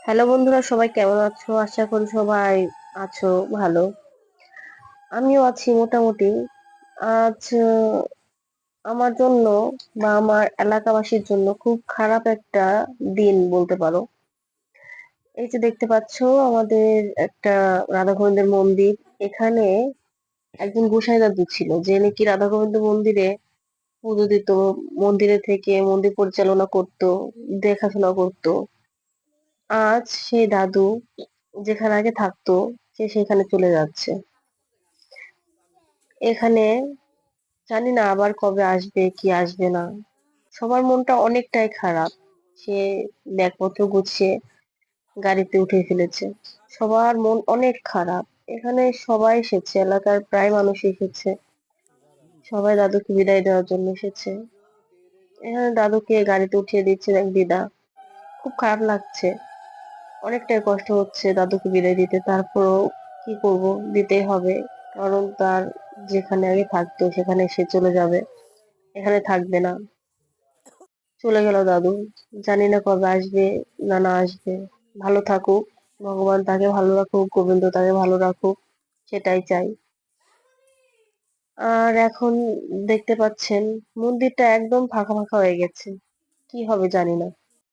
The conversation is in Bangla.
হ্যালো বন্ধুরা, সবাই কেমন আছো? আশা করি সবাই আছো ভালো। আমিও আছি মোটামুটি। আজ আমার জন্য বা আমার এলাকাবাসীর জন্য খুব খারাপ একটা দিন বলতে পারো। এই যে দেখতে পাচ্ছো, আমাদের একটা রাধা গোবিন্দের মন্দির। এখানে একজন গোসাই দাদু ছিল, যে নাকি রাধা গোবিন্দ মন্দিরে পুজো দিত, মন্দিরে থেকে মন্দির পরিচালনা করত, দেখাশোনা করত। আজ সেই দাদু যেখানে আগে থাকতো, সে সেখানে চলে যাচ্ছে। এখানে জানি না আবার কবে আসবে কি আসবে না। সবার মনটা অনেকটাই খারাপ। সে ব্যাগপত্র গুছিয়ে গাড়িতে উঠে ফেলেছে। সবার মন অনেক খারাপ। এখানে সবাই এসেছে, এলাকার প্রায় মানুষ এসেছে। সবাই দাদুকে বিদায় দেওয়ার জন্য এসেছে। এখানে দাদুকে গাড়িতে উঠিয়ে দিচ্ছে এক দিদা। খুব খারাপ লাগছে, অনেকটাই কষ্ট হচ্ছে দাদুকে বিদায় দিতে। তারপরও কি করব, দিতেই হবে। কারণ তার যেখানে আগে থাকতো সেখানে সে চলে যাবে, এখানে থাকবে না। চলে গেল দাদু। জানি না কবে আসবে না না আসবে। ভালো থাকুক, ভগবান তাকে ভালো রাখুক, গোবিন্দ তাকে ভালো রাখুক, সেটাই চাই। আর এখন দেখতে পাচ্ছেন মন্দিরটা একদম ফাঁকা ফাঁকা হয়ে গেছে। কি হবে জানি না।